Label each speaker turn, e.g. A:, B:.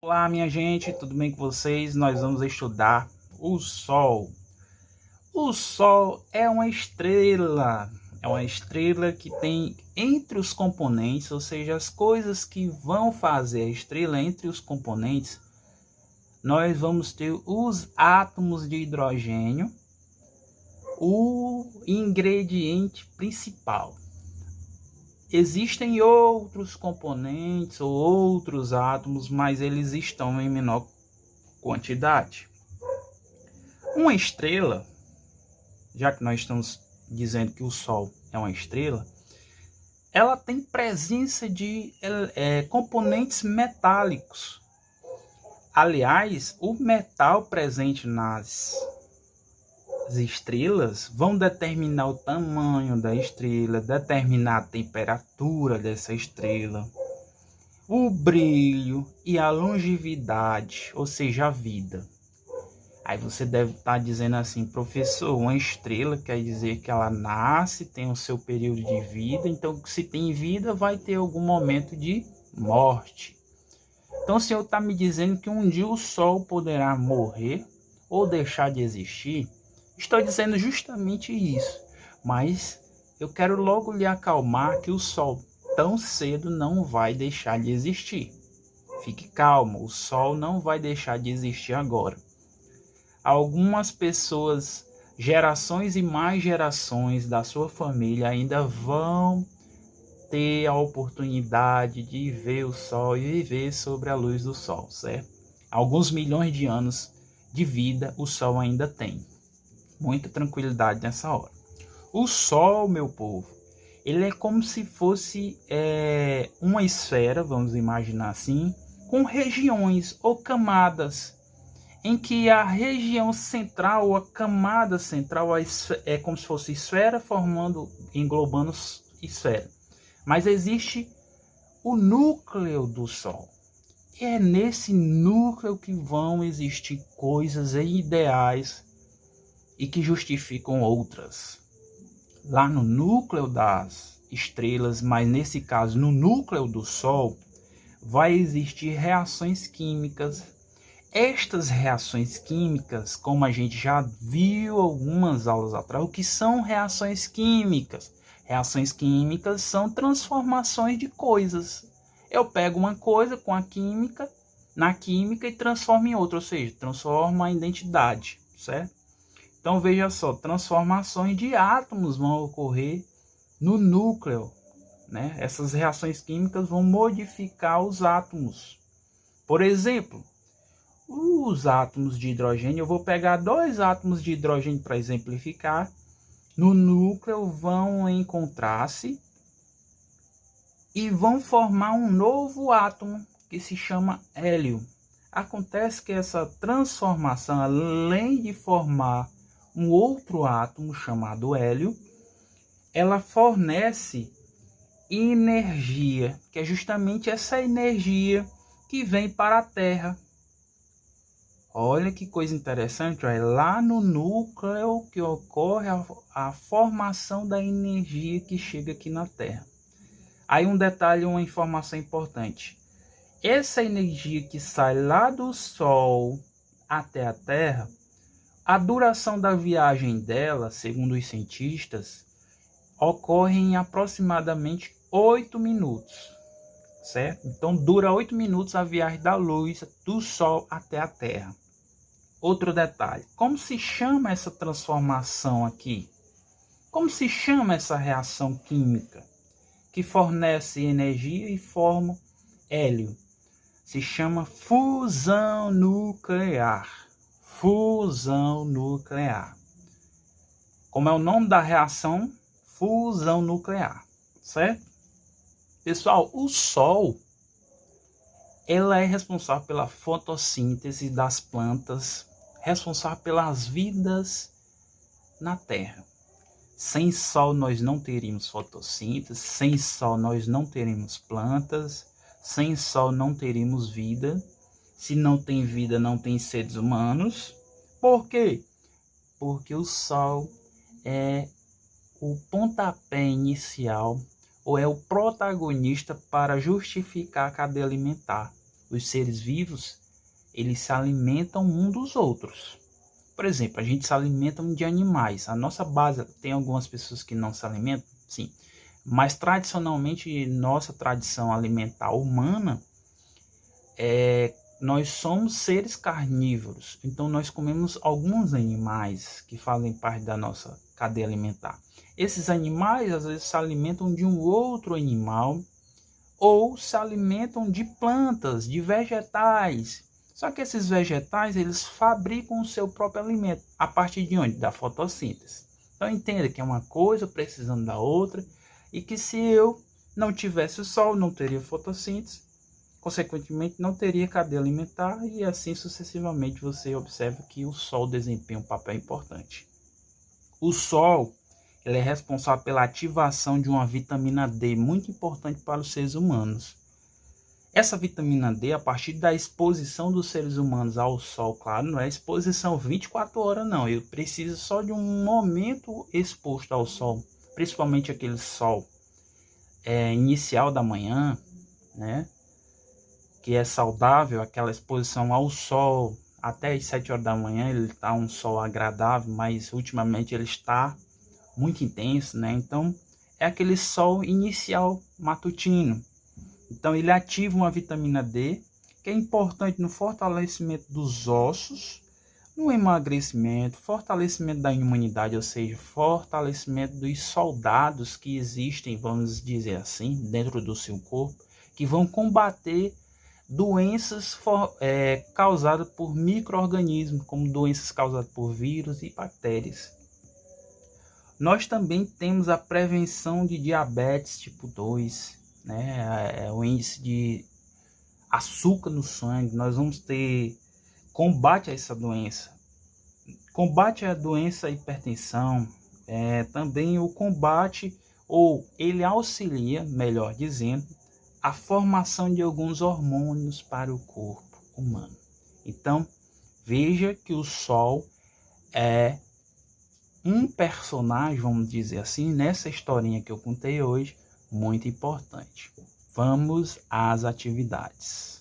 A: Olá, minha gente, tudo bem com vocês? Nós vamos estudar o Sol. O Sol é uma estrela que tem entre os componentes, ou seja, as coisas que vão fazer a estrela entre os componentes, nós vamos ter os átomos de hidrogênio, o ingrediente principal. Existem outros componentes ou outros átomos, mas eles estão em menor quantidade. Uma estrela, já que nós estamos dizendo que o Sol é uma estrela, ela tem presença de componentes metálicos. Aliás, o metal presente nas estrelas vão determinar o tamanho da estrela, determinar a temperatura dessa estrela, o brilho e a longevidade, ou seja, a vida. Aí você deve estar dizendo assim, professor, uma estrela quer dizer que ela nasce, tem o seu período de vida, então se tem vida vai ter algum momento de morte. Então o senhor está me dizendo que um dia o Sol poderá morrer ou deixar de existir? Estou dizendo justamente isso, mas eu quero logo lhe acalmar que o Sol tão cedo não vai deixar de existir. Fique calmo, o Sol não vai deixar de existir agora. Algumas pessoas, gerações e mais gerações da sua família ainda vão ter a oportunidade de ver o Sol e viver sobre a luz do Sol, certo? Alguns milhões de anos de vida o Sol ainda tem. Muita tranquilidade nessa hora. O Sol, meu povo, ele é como se fosse uma esfera, vamos imaginar assim, com regiões ou camadas, em que a região central, ou a camada central, é como se fosse esfera englobando esfera. Mas existe o núcleo do Sol. E é nesse núcleo que vão existir coisas ideais e que justificam outras. Lá no núcleo das estrelas, mas nesse caso no núcleo do Sol, vai existir reações químicas. Estas reações químicas, como a gente já viu algumas aulas atrás, o que são reações químicas? Reações químicas são transformações de coisas. Eu pego uma coisa com a química, na química, e transformo em outra, ou seja, transforma a identidade, certo? Então veja só, transformações de átomos vão ocorrer no núcleo, né? Essas reações químicas vão modificar os átomos. Por exemplo, os átomos de hidrogênio, eu vou pegar dois átomos de hidrogênio para exemplificar. No núcleo vão encontrar-se e vão formar um novo átomo que se chama hélio. Acontece que essa transformação, além de formar um outro átomo chamado hélio, ela fornece energia, que é justamente essa energia que vem para a Terra. Olha que coisa interessante, é lá no núcleo que ocorre a formação da energia que chega aqui na Terra. Aí um detalhe, uma informação importante. Essa energia que sai lá do Sol até a Terra, a duração da viagem dela, segundo os cientistas, ocorre em aproximadamente 8 minutos, certo? Então dura 8 minutos a viagem da luz do Sol até a Terra. Outro detalhe, como se chama essa transformação aqui? Como se chama essa reação química que fornece energia e forma hélio? Se chama fusão nuclear. Fusão nuclear. Como é o nome da reação? Fusão nuclear, certo? Pessoal, o Sol, ela é responsável pela fotossíntese das plantas, responsável pelas vidas na Terra. Sem Sol nós não teríamos fotossíntese, sem Sol nós não teríamos plantas, sem Sol não teríamos vida. Se não tem vida, não tem seres humanos. Por quê? Porque o Sol é o pontapé inicial, ou é o protagonista para justificar a cadeia alimentar. os seres vivos, eles se alimentam um dos outros. Por exemplo, a gente se alimenta de animais. A nossa base, tem algumas pessoas que não se alimentam? Sim. Mas tradicionalmente, nossa tradição alimentar humana, nós somos seres carnívoros. Então nós comemos alguns animais que fazem parte da nossa cadeia alimentar. Esses animais às vezes se alimentam de um outro animal ou se alimentam de plantas, de vegetais. Só que esses vegetais, eles fabricam o seu próprio alimento. A partir de onde? Da fotossíntese. Então entenda que é uma coisa precisando da outra, e que se eu não tivesse o sol, não teria fotossíntese, consequentemente não teria cadeia alimentar, e assim sucessivamente. Você observa que o sol desempenha um papel importante. O sol, ele é responsável pela ativação de uma vitamina D muito importante para os seres humanos. Essa vitamina D, a partir da exposição dos seres humanos ao sol, claro, não é exposição 24 horas não, eu preciso só de um momento exposto ao sol, principalmente aquele sol inicial da manhã, né, que é saudável, aquela exposição ao sol até as 7 horas da manhã, ele está um sol agradável, mas ultimamente ele está muito intenso, né, então é aquele sol inicial matutino. Então ele ativa uma vitamina D, que é importante no fortalecimento dos ossos, no emagrecimento, fortalecimento da imunidade, ou seja, fortalecimento dos soldados que existem, vamos dizer assim, dentro do seu corpo, que vão combater doenças causadas por micro-organismos, como doenças causadas por vírus e bactérias. Nós também temos a prevenção de diabetes tipo 2, né, o índice de açúcar no sangue. Nós vamos ter combate a essa doença, combate à doença hipertensão, também o combate, ou ele auxilia, melhor dizendo, a formação de alguns hormônios para o corpo humano. Então, veja que o sol é um personagem, vamos dizer assim, nessa historinha que eu contei hoje, muito importante. Vamos às atividades.